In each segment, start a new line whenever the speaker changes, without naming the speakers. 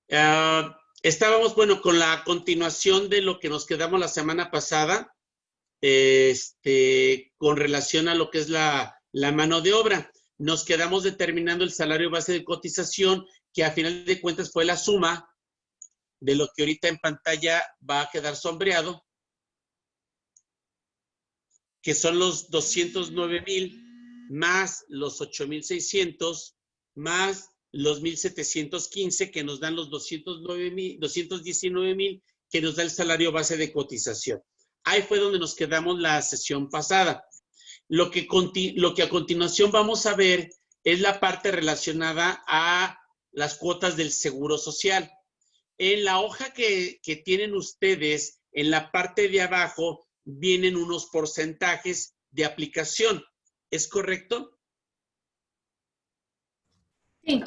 Estábamos, bueno, con la continuación de lo que nos quedamos la semana pasada, con relación a lo que es la mano de obra. Nos quedamos determinando el salario base de cotización, que a final de cuentas fue la suma de lo que ahorita en pantalla va a quedar sombreado, que son los 209,000 más los 8,600 más los 1,715, que nos dan los 219,000, que nos da el salario base de cotización. Ahí fue donde nos quedamos la sesión pasada. Lo que a continuación vamos a ver es la parte relacionada a las cuotas del Seguro Social. En la hoja que tienen ustedes, en la parte de abajo, vienen unos porcentajes de aplicación. ¿Es correcto?
Sí.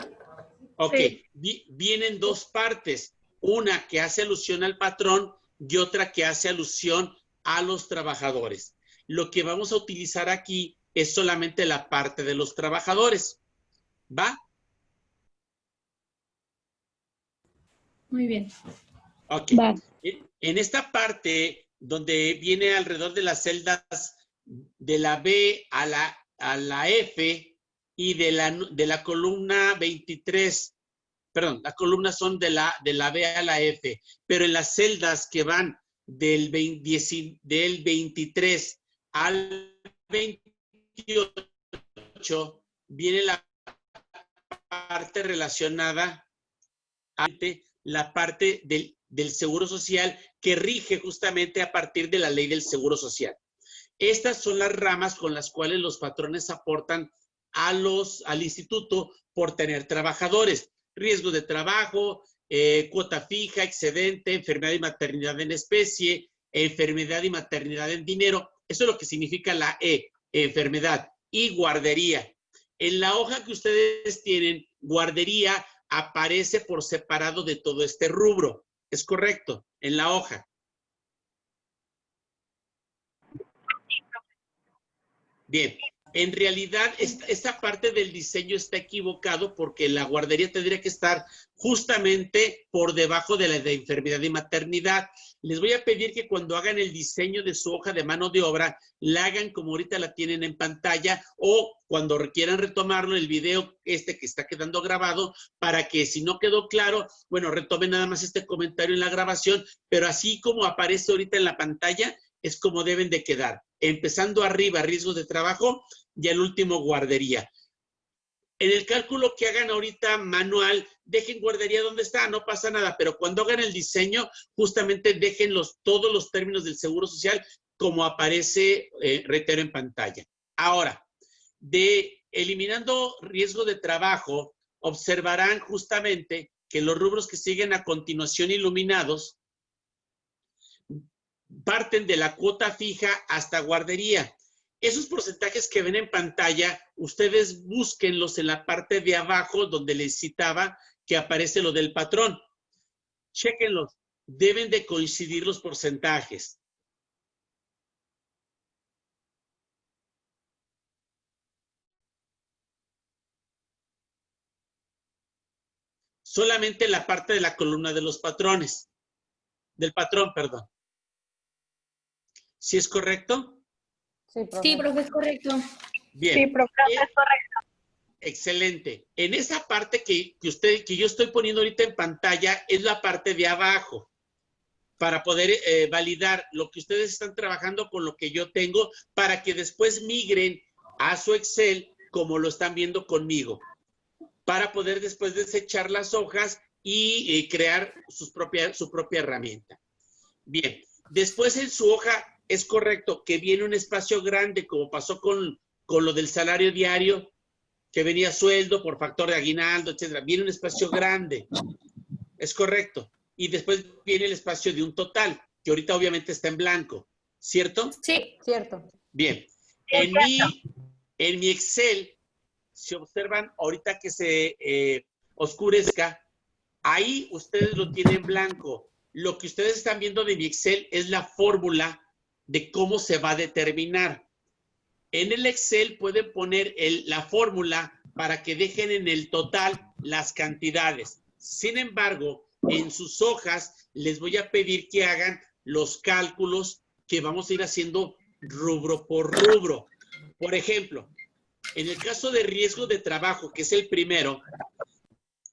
Ok.
Sí.
Vienen dos partes. Una que hace alusión al patrón y otra que hace alusión a los trabajadores. Lo que vamos a utilizar aquí es solamente la parte de los trabajadores. ¿Va?
Muy bien.
Ok.
Va.
En esta parte donde viene alrededor de las celdas de la B a la F y de la columna 23, perdón, las columnas son de la B a la F, pero en las celdas que van del 23 al 28 viene la parte relacionada a la parte del Seguro Social, que rige justamente a partir de la ley del Seguro Social. Estas son las ramas con las cuales los patrones aportan al instituto por tener trabajadores. Riesgo de trabajo, cuota fija, excedente, enfermedad y maternidad en especie, enfermedad y maternidad en dinero. Eso es lo que significa la E, enfermedad, y guardería. En la hoja que ustedes tienen, guardería aparece por separado de todo este rubro. ¿Es correcto? En la hoja. Bien. En realidad, esta parte del diseño está equivocado porque la guardería tendría que estar justamente por debajo de la de enfermedad y maternidad. Les voy a pedir que cuando hagan el diseño de su hoja de mano de obra, la hagan como ahorita la tienen en pantalla, o cuando quieran retomarlo, el video que está quedando grabado, para que si no quedó claro, bueno, retomen nada más este comentario en la grabación, pero así como aparece ahorita en la pantalla, es como deben de quedar. Empezando arriba, riesgos de trabajo, y al último, guardería. En el cálculo que hagan ahorita manual, dejen guardería donde está, no pasa nada, pero cuando hagan el diseño, justamente dejen todos los términos del Seguro Social como aparece, reitero, en pantalla. Ahora, eliminando riesgo de trabajo, observarán justamente que los rubros que siguen a continuación iluminados parten de la cuota fija hasta guardería. Esos porcentajes que ven en pantalla, ustedes búsquenlos en la parte de abajo donde les citaba que aparece lo del patrón. Chéquenlos. Deben de coincidir los porcentajes. Solamente la parte de la columna de los patrones. Del patrón, perdón. ¿Sí es correcto?
Sí, profe.
Sí, profe, es correcto.
Bien.
Sí, profe, es correcto.
Excelente. En esa parte que yo estoy poniendo ahorita en pantalla es la parte de abajo, para poder validar lo que ustedes están trabajando con lo que yo tengo, para que después migren a su Excel como lo están viendo conmigo, para poder después desechar las hojas y crear su propia herramienta. Bien, después en su hoja es correcto que viene un espacio grande, como pasó con lo del salario diario, que venía sueldo por factor de aguinaldo, etcétera. Viene un espacio grande. Es correcto. Y después viene el espacio de un total, que ahorita obviamente está en blanco. ¿Cierto?
Sí.
Cierto.
Bien. En mi Excel, si observan, ahorita que se oscurezca, ahí ustedes lo tienen en blanco. Lo que ustedes están viendo de mi Excel es la fórmula de cómo se va a determinar. En el Excel pueden poner la fórmula para que dejen en el total las cantidades. Sin embargo, en sus hojas les voy a pedir que hagan los cálculos que vamos a ir haciendo rubro por rubro. Por ejemplo, en el caso de riesgo de trabajo, que es el primero,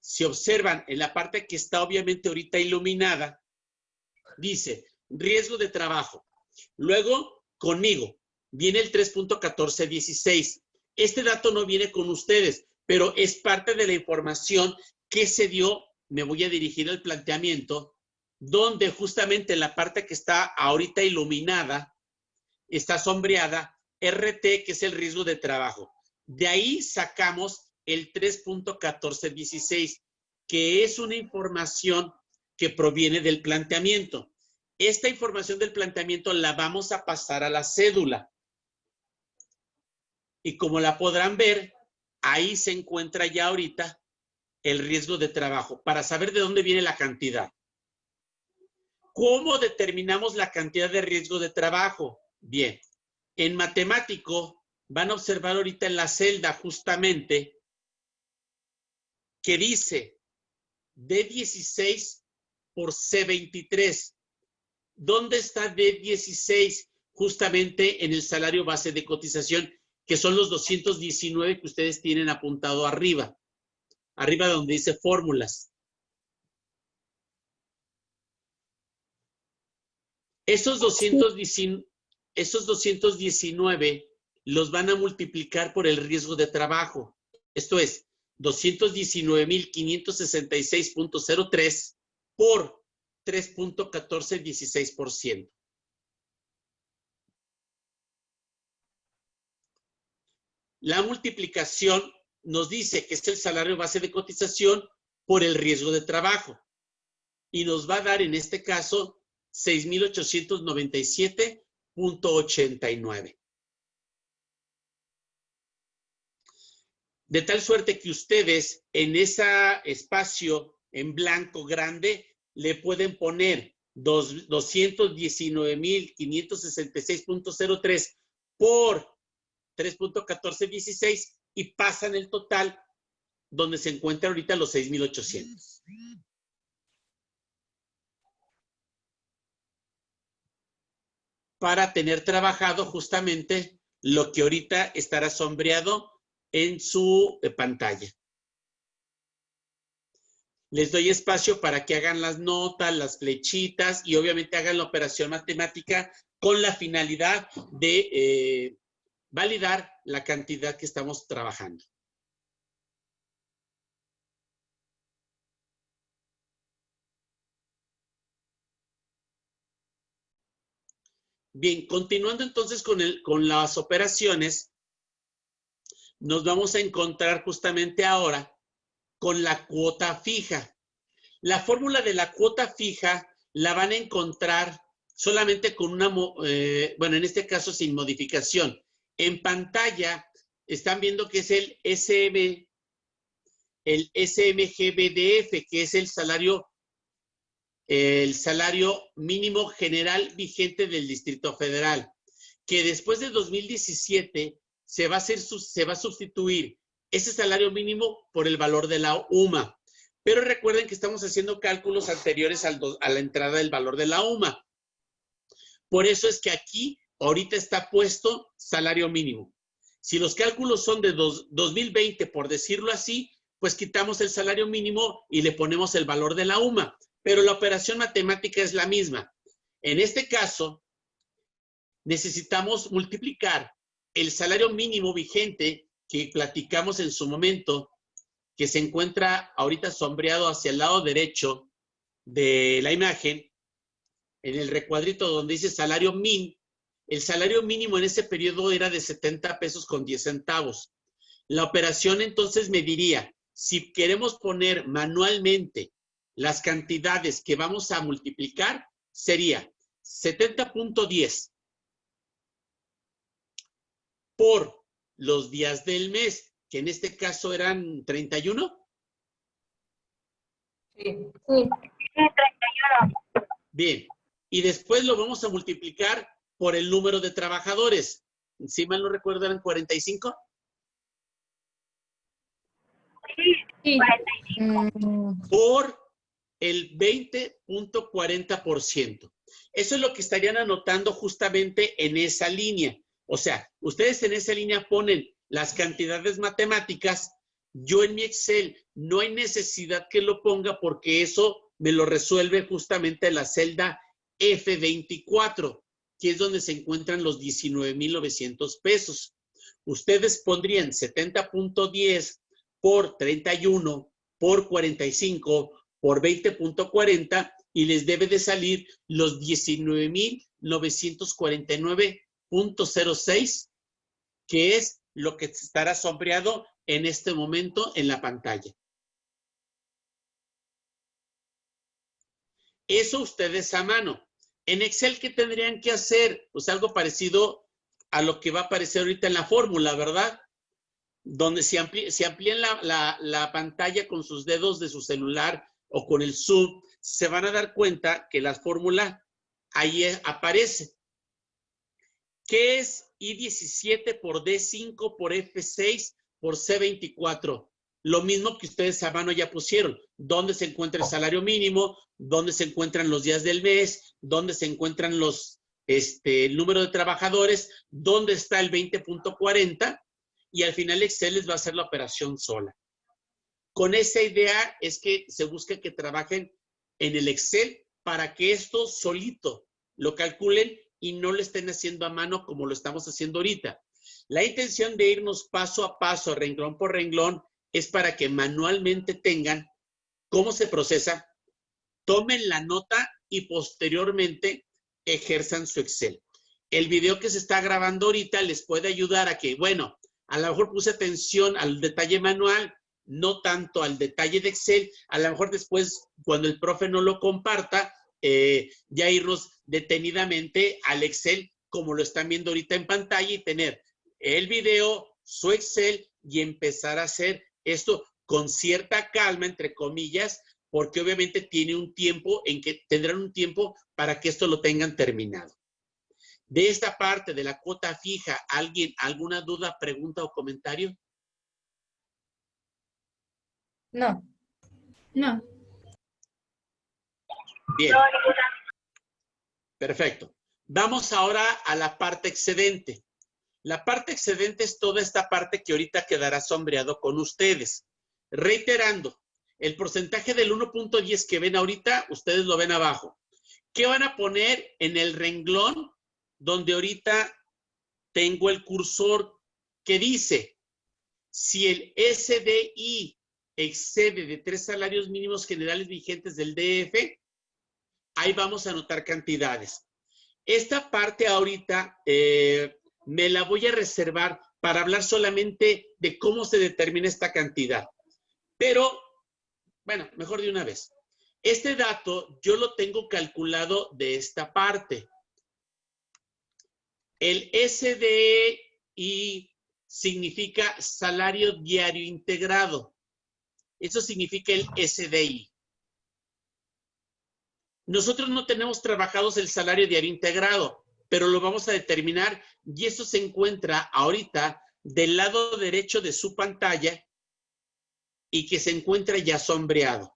si observan en la parte que está obviamente ahorita iluminada, dice riesgo de trabajo. Luego, conmigo, viene el 3.1416. Este dato no viene con ustedes, pero es parte de la información que se dio. Me voy a dirigir al planteamiento, donde justamente en la parte que está ahorita iluminada, está sombreada, RT, que es el riesgo de trabajo. De ahí sacamos el 3.1416, que es una información que proviene del planteamiento. Esta información del planteamiento la vamos a pasar a la cédula. Y como la podrán ver, ahí se encuentra ya ahorita el riesgo de trabajo, para saber de dónde viene la cantidad. ¿Cómo determinamos la cantidad de riesgo de trabajo? Bien, en matemático van a observar ahorita en la celda justamente que dice D16 por C23. ¿Dónde está D16? Justamente en el salario base de cotización, que son los 219 que ustedes tienen apuntado arriba. Arriba donde dice fórmulas. Esos 219 los van a multiplicar por el riesgo de trabajo. Esto es 219,566.03 por 3.1416%. La multiplicación nos dice que es el salario base de cotización por el riesgo de trabajo. Y nos va a dar en este caso 6,897.89. De tal suerte que ustedes en ese espacio en blanco grande le pueden poner 219,566.03 por 3.1416 y pasan el total donde se encuentran ahorita los 6,800. Para tener trabajado justamente lo que ahorita estará sombreado en su pantalla. Les doy espacio para que hagan las notas, las flechitas y obviamente hagan la operación matemática con la finalidad de validar la cantidad que estamos trabajando. Bien, continuando entonces con las operaciones, nos vamos a encontrar justamente ahora con la cuota fija. La fórmula de la cuota fija la van a encontrar solamente con una, bueno, en este caso sin modificación. En pantalla están viendo que es el SMGBDF, que es el salario mínimo general vigente del Distrito Federal, que después de 2017 se va a sustituir ese salario mínimo por el valor de la UMA. Pero recuerden que estamos haciendo cálculos anteriores a la entrada del valor de la UMA. Por eso es que aquí ahorita está puesto salario mínimo. Si los cálculos son de 2020, por decirlo así, pues quitamos el salario mínimo y le ponemos el valor de la UMA. Pero la operación matemática es la misma. En este caso, necesitamos multiplicar el salario mínimo vigente que platicamos en su momento, que se encuentra ahorita sombreado hacia el lado derecho de la imagen, en el recuadrito donde dice salario min. El salario mínimo en ese periodo era de 70 pesos con 10 centavos. La operación entonces me diría, si queremos poner manualmente las cantidades que vamos a multiplicar, sería 70.10 por los días del mes, que en este caso eran 31.
Sí. Sí, 31.
Bien, y después lo vamos a multiplicar por el número de trabajadores. Si mal no recuerdo, ¿eran 45?
Sí, 45.
Por el 20.40%. Eso es lo que estarían anotando justamente en esa línea. O sea, ustedes en esa línea ponen las cantidades matemáticas. Yo en mi Excel no hay necesidad que lo ponga porque eso me lo resuelve justamente la celda F24, que es donde se encuentran los 19,900 pesos. Ustedes pondrían 70.10 por 31 por 45 por 20.40 y les debe de salir los 19,949.06, que es lo que estará sombreado en este momento en la pantalla. Eso ustedes a mano. En Excel, ¿qué tendrían que hacer? Pues algo parecido a lo que va a aparecer ahorita en la fórmula, ¿verdad? Donde si amplían la pantalla con sus dedos de su celular o con el zoom, se van a dar cuenta que la fórmula ahí aparece. ¿Qué es I17 por D5 por F6 por C24? Lo mismo que ustedes a mano ya pusieron. ¿Dónde se encuentra el salario mínimo? ¿Dónde se encuentran los días del mes? ¿Dónde se encuentran el número de trabajadores? ¿Dónde está el 20.40? Y al final Excel les va a hacer la operación sola. Con esa idea es que se busca que trabajen en el Excel para que esto solito lo calculen y no lo estén haciendo a mano como lo estamos haciendo ahorita. La intención de irnos paso a paso, renglón por renglón, es para que manualmente tengan cómo se procesa, tomen la nota y posteriormente ejerzan su Excel. El video que se está grabando ahorita les puede ayudar a que, bueno, a lo mejor puse atención al detalle manual, no tanto al detalle de Excel. A lo mejor después, cuando el profe no lo comparta, ya irnos detenidamente al Excel como lo están viendo ahorita en pantalla y tener el video, su Excel y empezar a hacer esto con cierta calma, entre comillas, porque obviamente tiene un tiempo en que tendrán un tiempo para que esto lo tengan terminado. De esta parte de la cuota fija, ¿alguien, alguna duda, pregunta o comentario?
No.
No.
Bien. Perfecto. Vamos ahora a la parte excedente. La parte excedente es toda esta parte que ahorita quedará sombreado con ustedes. Reiterando, el porcentaje del 1.10 que ven ahorita, ustedes lo ven abajo. ¿Qué van a poner en el renglón donde ahorita tengo el cursor que dice, si el SDI excede de 3 salarios mínimos generales vigentes del DF, ahí vamos a anotar cantidades. Esta parte ahorita me la voy a reservar para hablar solamente de cómo se determina esta cantidad. Pero, bueno, mejor de una vez. Este dato yo lo tengo calculado de esta parte. El SDI significa salario diario integrado. Eso significa el SDI. Nosotros no tenemos trabajados el salario diario integrado, pero lo vamos a determinar y eso se encuentra ahorita del lado derecho de su pantalla y que se encuentra ya sombreado.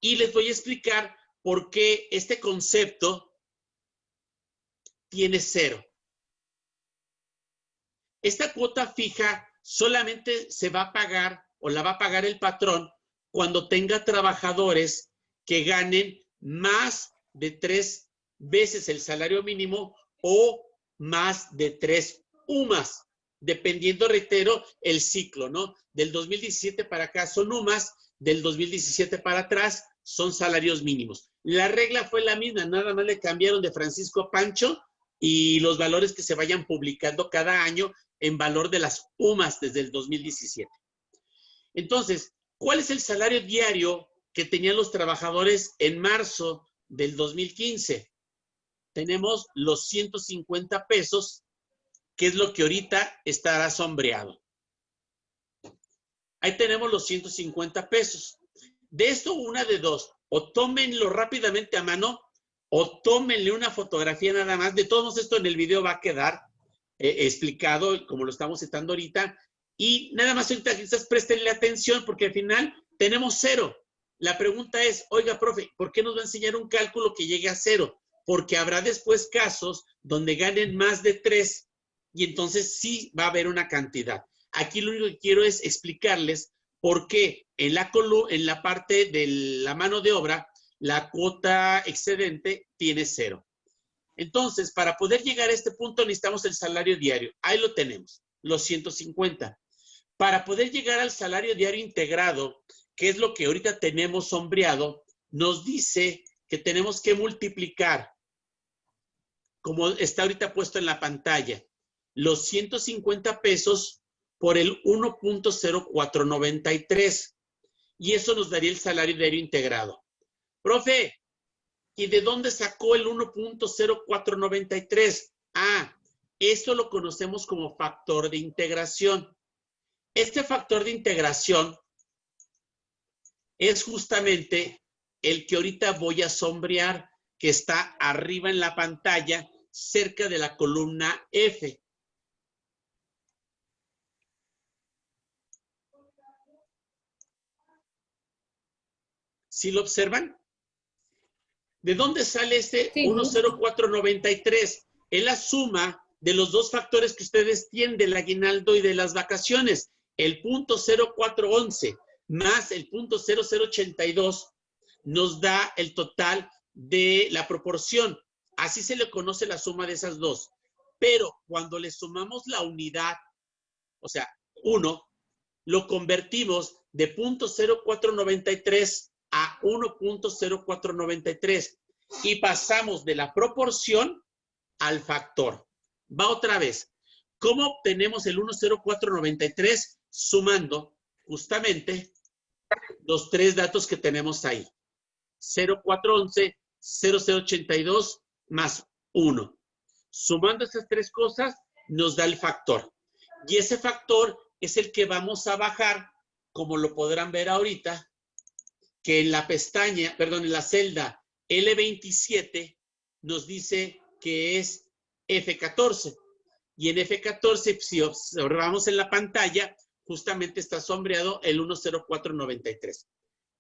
Y les voy a explicar por qué este concepto tiene 0. Esta cuota fija solamente se va a pagar o la va a pagar el patrón cuando tenga trabajadores que ganen más de 3 veces el salario mínimo o más de 3 UMAS, dependiendo, reitero, el ciclo, ¿no? Del 2017 para acá son UMAS, del 2017 para atrás son salarios mínimos. La regla fue la misma, nada más le cambiaron de Francisco a Pancho y los valores que se vayan publicando cada año en valor de las UMAS desde el 2017. Entonces, ¿cuál es el salario diario que tenían los trabajadores en marzo del 2015? Tenemos los 150 pesos, que es lo que ahorita estará sombreado. Ahí tenemos los 150 pesos. De esto, una de dos. O tómenlo rápidamente a mano, o tómenle una fotografía nada más. De todos modos, esto en el video va a quedar explicado, como lo estamos citando ahorita. Y nada más ahorita quizás préstenle atención, porque al final tenemos 0. La pregunta es, oiga, profe, ¿por qué nos va a enseñar un cálculo que llegue a 0? Porque habrá después casos donde ganen más de 3 y entonces sí va a haber una cantidad. Aquí lo único que quiero es explicarles por qué en la parte de la mano de obra la cuota excedente tiene 0. Entonces, para poder llegar a este punto necesitamos el salario diario. Ahí lo tenemos, los 150. Para poder llegar al salario diario integrado, que es lo que ahorita tenemos sombreado, nos dice que tenemos que multiplicar, como está ahorita puesto en la pantalla, los 150 pesos por el 1.0493. Y eso nos daría el salario diario integrado. Profe, ¿y de dónde sacó el 1.0493? Ah, eso lo conocemos como factor de integración. Este factor de integración es justamente el que ahorita voy a sombrear, que está arriba en la pantalla, cerca de la columna F. ¿Sí lo observan? ¿De dónde sale este 10493? Es la suma de los dos factores que ustedes tienen del aguinaldo y de las vacaciones. El punto 0411 más el punto 0082 nos da el total de la proporción. Así se le conoce la suma de esas dos. Pero cuando le sumamos la unidad, o sea, 1, lo convertimos de punto 0493 a 1.0493 y pasamos de la proporción al factor. Va otra vez. ¿Cómo obtenemos el 1.0493? Sumando justamente los tres datos que tenemos ahí. 0411, 0082 más 1. Sumando esas tres cosas nos da el factor. Y ese factor es el que vamos a bajar, como lo podrán ver ahorita, que en la pestaña, perdón, en la celda L27 nos dice que es F14. Y en F14, si observamos en la pantalla, justamente está sombreado el 10493.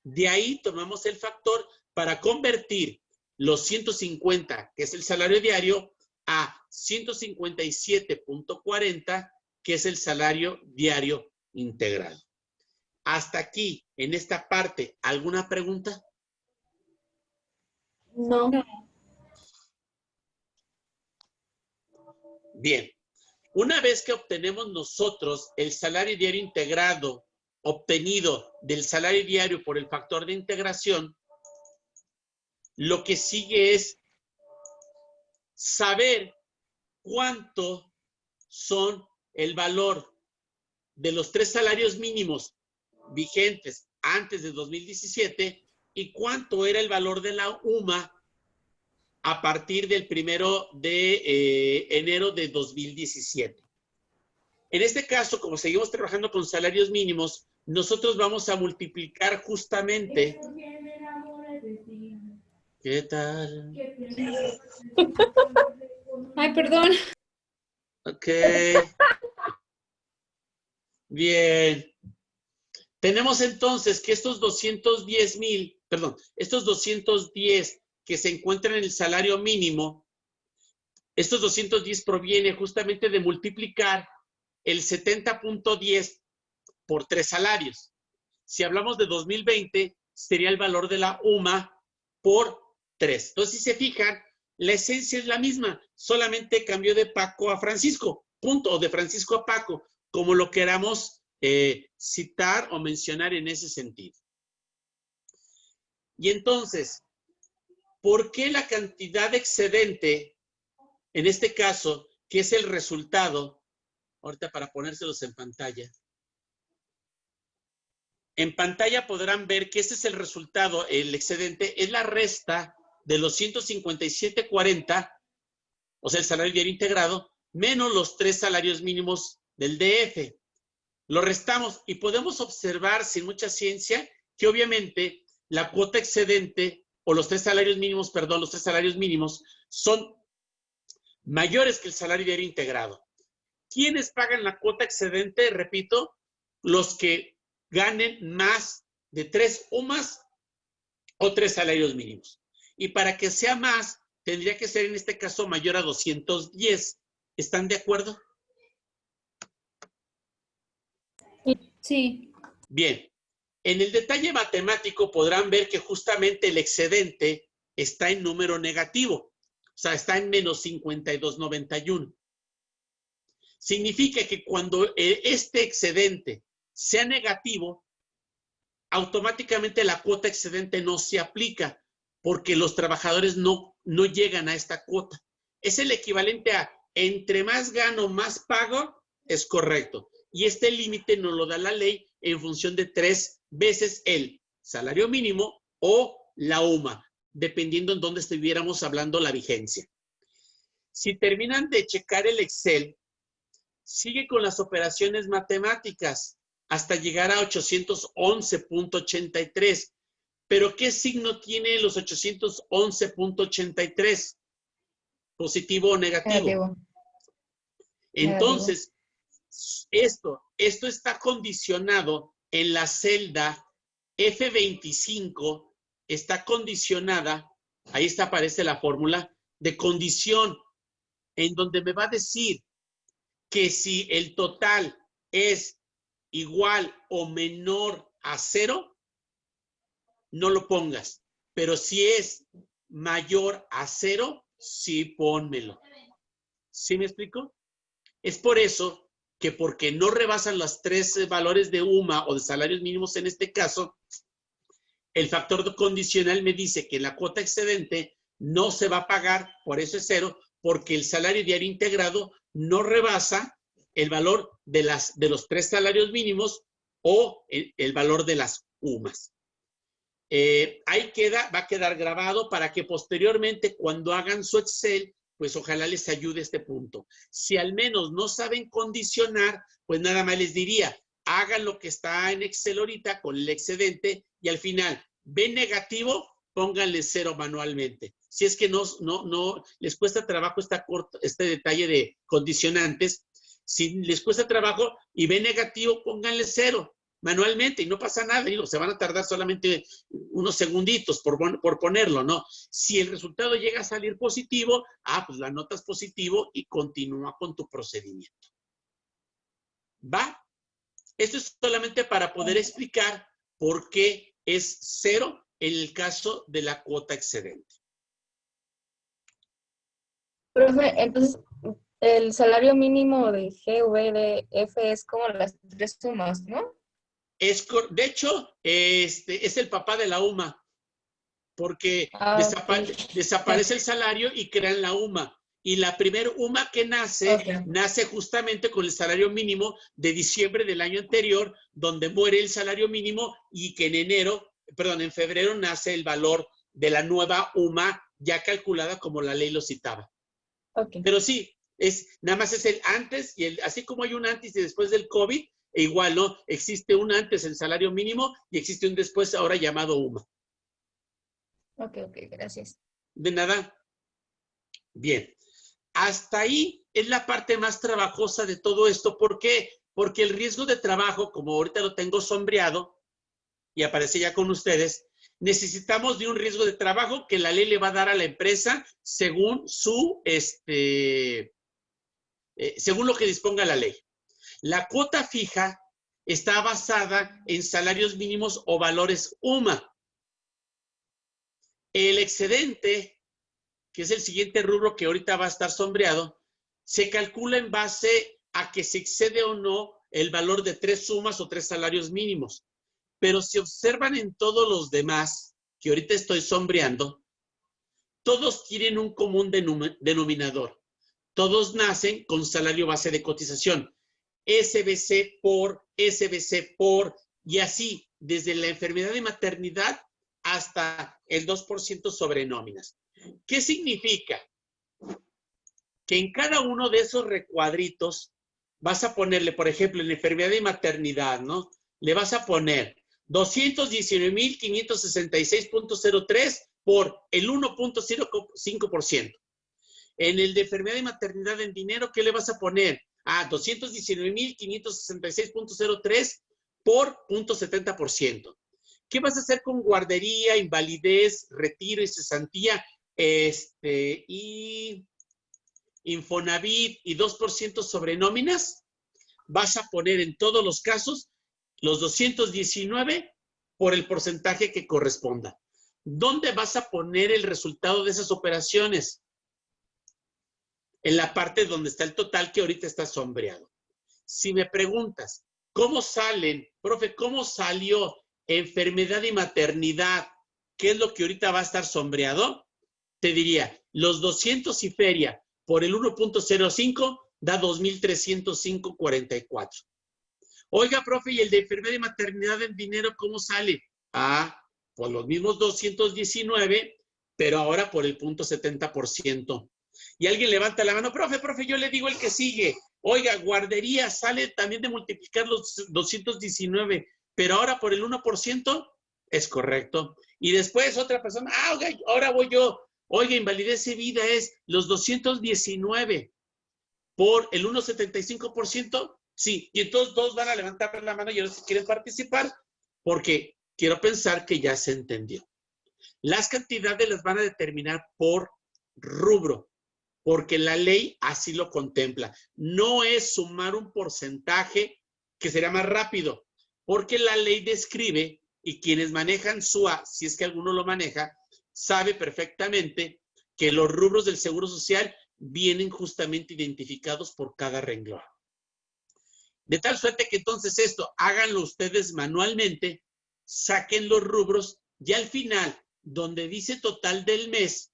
De ahí tomamos el factor para convertir los 150, que es el salario diario, a 157.40, que es el salario diario integrado. Hasta aquí, en esta parte, ¿alguna pregunta?
No.
Bien. Una vez que obtenemos nosotros el salario diario integrado obtenido del salario diario por el factor de integración, lo que sigue es saber cuánto son el valor de los tres salarios mínimos vigentes antes de 2017 y cuánto era el valor de la UMA a partir del 1 de enero de 2017. En este caso, como seguimos trabajando con salarios mínimos, nosotros vamos a multiplicar justamente... ¿Qué tal?
Ay, perdón.
Ok. Bien. Tenemos entonces que estos 210,000, perdón, estos 210 que se encuentran en el salario mínimo, estos 210 proviene justamente de multiplicar el 70.10 por 3 salarios. Si hablamos de 2020, sería el valor de la UMA por 3. Entonces, si se fijan, la esencia es la misma, solamente cambió de Paco a Francisco, punto, o de Francisco a Paco, como lo queramos citar o mencionar en ese sentido. Y entonces, ¿por qué la cantidad excedente, en este caso, que es el resultado, ahorita para ponérselos en pantalla, en pantalla podrán ver que ese es el resultado, el excedente, es la resta de los 157.40, o sea, el salario diario integrado, menos los 3 salarios mínimos del DF. Lo restamos y podemos observar sin mucha ciencia que obviamente la cuota excedente, o los 3 salarios mínimos, perdón, los 3 salarios mínimos son mayores que el salario diario integrado. ¿Quiénes pagan la cuota excedente? Repito, los que ganen más de 3 UMAs o 3 salarios mínimos. Y para que sea más, tendría que ser en este caso mayor a 210. ¿Están de acuerdo?
Sí.
Bien. En el detalle matemático podrán ver que justamente el excedente está en número negativo. O sea, está en menos 52.91. Significa que cuando este excedente sea negativo, automáticamente la cuota excedente no se aplica porque los trabajadores no llegan a esta cuota. Es el equivalente a entre más gano, más pago, es correcto. Y este límite nos lo da la ley en función de 3 veces el salario mínimo o la UMA, dependiendo en dónde estuviéramos hablando la vigencia. Si terminan de checar el Excel, sigue con las operaciones matemáticas hasta llegar a 811.83. ¿Pero qué signo tiene los 811.83? ¿Positivo o negativo?
Negativo.
Entonces, esto está condicionado en la celda F25, está condicionada, ahí aparece la fórmula de condición, en donde me va a decir que si el total es igual o menor a 0, no lo pongas. Pero si es mayor a 0, sí pónmelo. ¿Sí me explico? Es por eso que porque no rebasan los 3 valores de UMA o de salarios mínimos en este caso, el factor condicional me dice que la cuota excedente no se va a pagar, por eso es 0, porque el salario diario integrado no rebasa el valor de los 3 salarios mínimos o el valor de las UMAs. Ahí va a quedar grabado para que posteriormente cuando hagan su Excel, pues ojalá les ayude este punto. Si al menos no saben condicionar, pues nada más les diría, hagan lo que está en Excel ahorita con el excedente y al final, ven negativo, pónganle 0 manualmente. Si es que no les cuesta trabajo este detalle de condicionantes, si les cuesta trabajo y ven negativo, pónganle 0 manualmente y no pasa nada, digo, se van a tardar solamente unos segunditos por ponerlo, ¿no? Si el resultado llega a salir positivo, pues la notas positivo y continúa con tu procedimiento. ¿Va? Esto es solamente para poder explicar por qué es 0 en el caso de la cuota excedente.
Profe, entonces, el salario mínimo de GVDF es como las 3 sumas, ¿no?
De hecho, es el papá de la UMA, porque desaparece el salario y crean la UMA. Y la primer UMA que nace justamente con el salario mínimo de diciembre del año anterior, donde muere el salario mínimo y que en febrero nace el valor de la nueva UMA ya calculada como la ley lo citaba. Pero sí, nada más es el antes y así como hay un antes y después del COVID, igual, ¿no? Existe un antes el salario mínimo y existe un después ahora llamado UMA.
Ok, gracias.
De nada. Bien. Hasta ahí es la parte más trabajosa de todo esto. ¿Por qué? Porque el riesgo de trabajo, como ahorita lo tengo sombreado y aparece ya con ustedes, necesitamos de un riesgo de trabajo que la ley le va a dar a la empresa según según lo que disponga la ley. La cuota fija está basada en salarios mínimos o valores UMA. El excedente, que es el siguiente rubro que ahorita va a estar sombreado, se calcula en base a que se excede o no el valor de 3 sumas o 3 salarios mínimos. Pero si observan en todos los demás, que ahorita estoy sombreando, todos tienen un común denominador. Todos nacen con salario base de cotización. SBC por, y así, desde la enfermedad y maternidad hasta el 2% sobre nóminas. ¿Qué significa? Que en cada uno de esos recuadritos vas a ponerle, por ejemplo, en enfermedad y maternidad, ¿no? Le vas a poner 219,566.03 por el 1.05%. En el de enfermedad y maternidad en dinero, ¿qué le vas a poner? 219,566.03 por 0.70%. ¿Qué vas a hacer con guardería, invalidez, retiro y cesantía? Y Infonavit y 2% sobre nóminas. Vas a poner en todos los casos los 219 por el porcentaje que corresponda. ¿Dónde vas a poner el resultado de esas operaciones? En la parte donde está el total que ahorita está sombreado. Si me preguntas, ¿cómo salen? Profe, ¿cómo salió enfermedad y maternidad? ¿Qué es lo que ahorita va a estar sombreado? Te diría, los 200 y feria por el 1.05 da 2.305.44. Oiga, profe, ¿y el de enfermedad y maternidad en dinero cómo sale? Ah, pues los mismos 219, pero ahora por el 0.70%. Y alguien levanta la mano, profe, yo le digo el que sigue. Oiga, guardería sale también de multiplicar los 219, pero ahora por el 1%, es correcto. Y después otra persona, oiga, ahora voy yo. Oiga, invalidez y vida es los 219 por el 1.75%, sí. Y entonces todos van a levantar la mano y ahora si quieren participar, porque quiero pensar que ya se entendió. Las cantidades las van a determinar por rubro, porque la ley así lo contempla. No es sumar un porcentaje que sería más rápido, porque la ley describe, y quienes manejan SUA, si es que alguno lo maneja, sabe perfectamente que los rubros del Seguro Social vienen justamente identificados por cada renglón. De tal suerte que entonces esto, háganlo ustedes manualmente, saquen los rubros y al final, donde dice total del mes,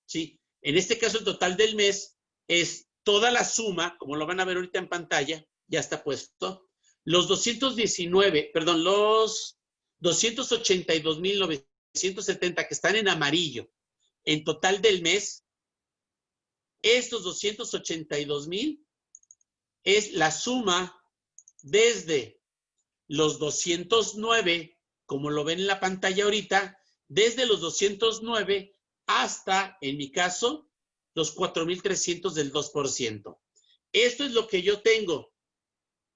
¿sí? En este caso el total del mes es toda la suma, como lo van a ver ahorita en pantalla, ya está puesto, los 282.970 que están en amarillo, en total del mes, estos 282,000 es la suma desde los 209, como lo ven en la pantalla ahorita, desde los 209 hasta, en mi caso, los 4,300 del 2%. Esto es lo que yo tengo.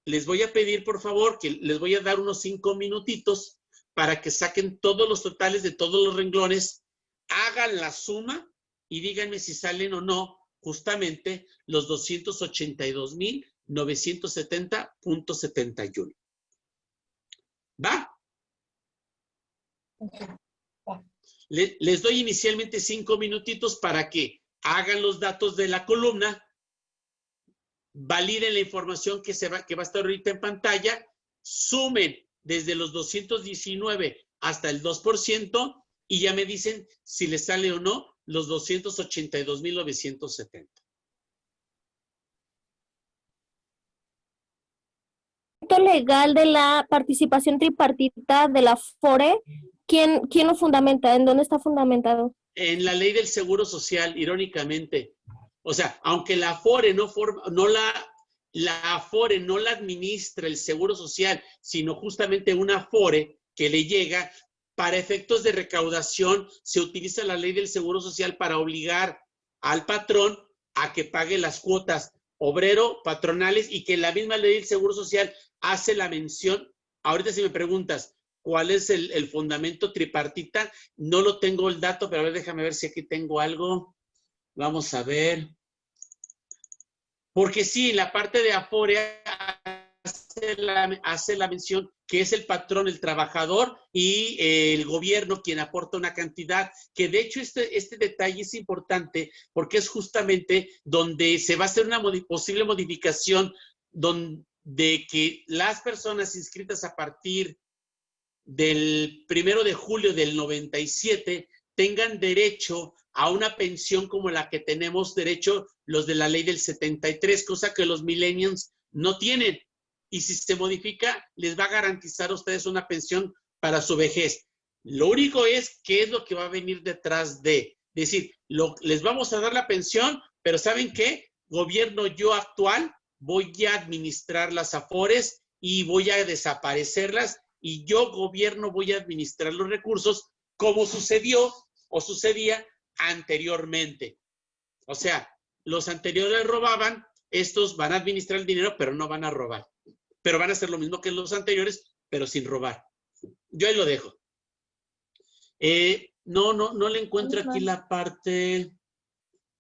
Les voy a pedir, por favor, que les voy a dar unos 5 minutitos para que saquen todos los totales de todos los renglones, hagan la suma y díganme si salen o no justamente los 282,970.71. ¿Va? Les doy inicialmente 5 minutitos para que hagan los datos de la columna, validen la información que va a estar ahorita en pantalla, sumen desde los 219 hasta el 2% y ya me dicen si les sale o no los 282,970.
Legal de la participación tripartita de la FORE, ¿quién lo fundamenta? ¿En dónde está fundamentado?
En la ley del Seguro Social, irónicamente. O sea, aunque la Afore la Afore no la administra el Seguro Social, sino justamente una Afore que le llega, para efectos de recaudación, se utiliza la ley del Seguro Social para obligar al patrón a que pague las cuotas obrero, patronales, y que la misma ley del Seguro Social hace la mención. Ahorita si me preguntas cuál es el fundamento tripartita, no lo tengo el dato, pero a ver, déjame ver si aquí tengo algo. Vamos a ver. Porque sí, la parte de Afore hace la mención que es el patrón, el trabajador y el gobierno quien aporta una cantidad, que de hecho este detalle es importante porque es justamente donde se va a hacer una posible modificación de que las personas inscritas a partir del 1 de julio del 97 tengan derecho a una pensión como la que tenemos derecho los de la ley del 73, cosa que los millennials no tienen. Y si se modifica, les va a garantizar a ustedes una pensión para su vejez. Lo único es qué es lo que va a venir detrás de. Es decir, les vamos a dar la pensión, pero ¿saben qué? Gobierno yo actual voy a administrar las Afores y voy a desaparecerlas y yo, gobierno, voy a administrar los recursos como sucedió o sucedía anteriormente. O sea, los anteriores robaban, estos van a administrar el dinero, pero no van a robar. Pero van a hacer lo mismo que los anteriores, pero sin robar. Yo ahí lo dejo. No le encuentro aquí la parte,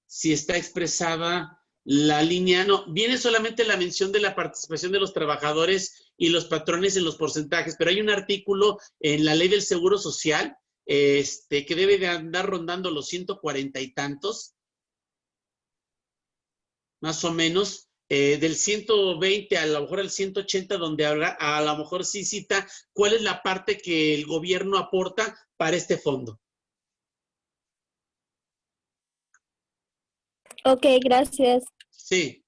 si está expresada la línea, no, viene solamente la mención de la participación de los trabajadores y los patrones en los porcentajes, pero hay un artículo en la ley del Seguro Social, que debe de andar rondando los 140 y tantos, más o menos, del 120 a lo mejor al 180, donde a lo mejor sí cita cuál es la parte que el gobierno aporta para este fondo.
Ok, gracias.
Sí.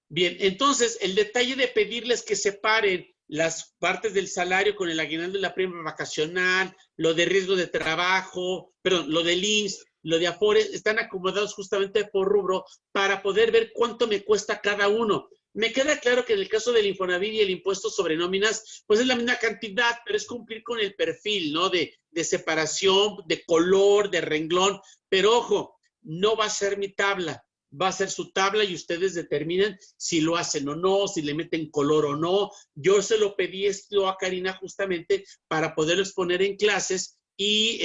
Bien, entonces, el detalle de pedirles que separen las partes del salario con el aguinaldo y la prima vacacional, lo de riesgo de trabajo, perdón, lo del IMSS, lo de Afores, están acomodados justamente por rubro para poder ver cuánto me cuesta cada uno. Me queda claro que en el caso del Infonavit y el impuesto sobre nóminas, pues es la misma cantidad, pero es cumplir con el perfil, ¿no? De separación, de color, de renglón, pero ojo, no va a ser mi tabla, va a ser su tabla y ustedes determinan si lo hacen o no, si le meten color o no. Yo se lo pedí esto a Karina justamente para poderlo exponer en clases y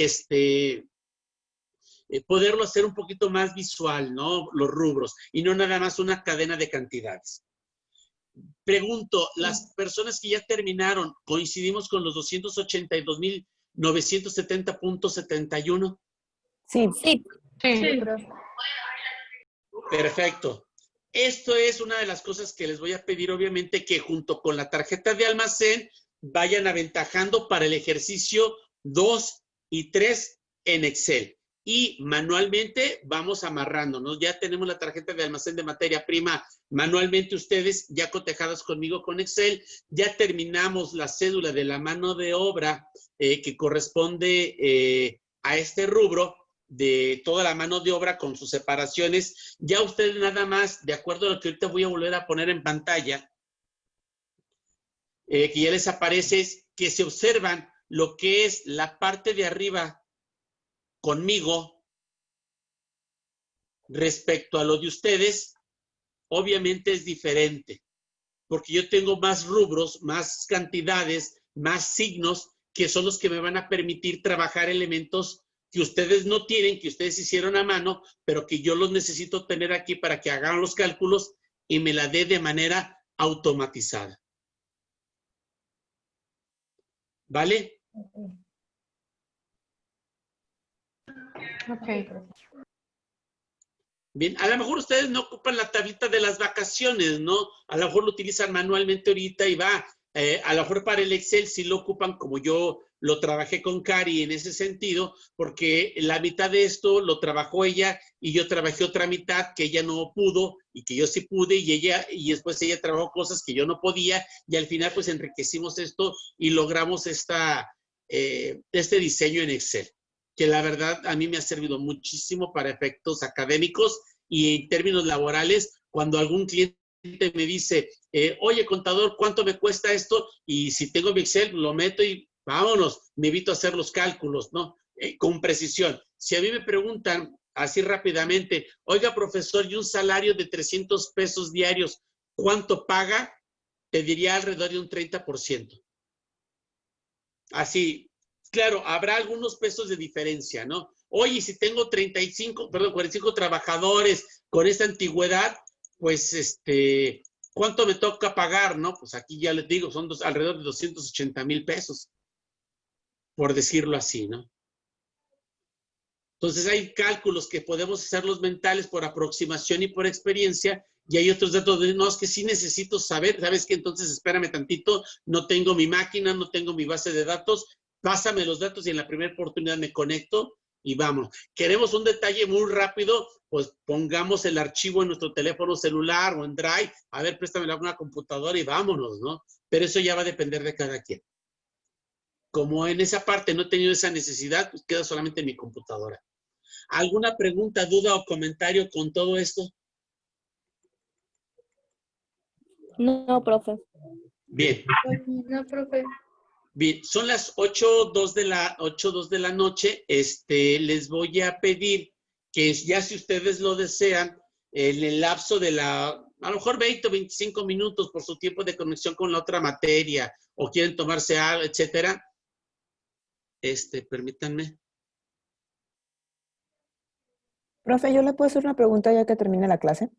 poderlo hacer un poquito más visual, ¿no? Los rubros, y no nada más una cadena de cantidades. Pregunto, las personas que ya terminaron, ¿coincidimos con los 282,970.71?
Sí.
Sí.
Perfecto. Esto es una de las cosas que les voy a pedir, obviamente, que junto con la tarjeta de almacén vayan aventajando para el ejercicio 2 y 3 en Excel. Y manualmente vamos amarrándonos. Ya tenemos la tarjeta de almacén de materia prima. Manualmente ustedes, ya cotejadas conmigo con Excel, ya terminamos la cédula de la mano de obra que corresponde a este rubro, de toda la mano de obra con sus separaciones. Ya ustedes nada más, de acuerdo a lo que ahorita voy a volver a poner en pantalla, que ya les aparece, es que se observan lo que es la parte de arriba conmigo respecto a lo de ustedes, obviamente es diferente, porque yo tengo más rubros, más cantidades, más signos, que son los que me van a permitir trabajar elementos que ustedes no tienen, que ustedes hicieron a mano, pero que yo los necesito tener aquí para que hagan los cálculos y me la dé de manera automatizada. ¿Vale?
Ok.
Bien, a lo mejor ustedes no ocupan la tablita de las vacaciones, ¿no? A lo mejor lo utilizan manualmente ahorita y va. A lo mejor para el Excel sí lo ocupan, como yo lo trabajé con Cari en ese sentido, porque la mitad de esto lo trabajó ella y yo trabajé otra mitad que ella no pudo y que yo sí pude, y después ella trabajó cosas que yo no podía, y al final pues enriquecimos esto y logramos este diseño en Excel, que la verdad a mí me ha servido muchísimo para efectos académicos y en términos laborales, cuando algún cliente me dice, oye, contador, ¿cuánto me cuesta esto? Y si tengo mi Excel, lo meto y vámonos, me evito hacer los cálculos, ¿no? Con precisión. Si a mí me preguntan así rápidamente, oiga, profesor, y un salario de 300 pesos diarios, ¿cuánto paga? Te diría alrededor de un 30%. Así, claro, habrá algunos pesos de diferencia, ¿no? Oye, si tengo 45 trabajadores con esta antigüedad, pues, ¿cuánto me toca pagar, no? Pues aquí ya les digo, son alrededor de 280,000 pesos, por decirlo así, ¿no? Entonces hay cálculos que podemos hacerlos mentales por aproximación y por experiencia, y hay otros datos de, no, es que sí necesito saber, ¿sabes qué? Entonces espérame tantito, no tengo mi máquina, no tengo mi base de datos, pásame los datos y en la primera oportunidad me conecto y vamos. Queremos un detalle muy rápido, pues pongamos el archivo en nuestro teléfono celular o en Drive, a ver, préstamelo a una computadora y vámonos, ¿no? Pero eso ya va a depender de cada quien. Como en esa parte no he tenido esa necesidad, pues queda solamente en mi computadora. ¿Alguna pregunta, duda o comentario con todo esto?
No, profe.
Bien.
No, profe.
Bien, son las 8:02 de la noche. Les voy a pedir que ya si ustedes lo desean, en el lapso de la a lo mejor 20 o 25 minutos por su tiempo de conexión con la otra materia, o quieren tomarse algo, etcétera. Permítanme.
Profe, ¿yo le puedo hacer una pregunta ya que termine la clase?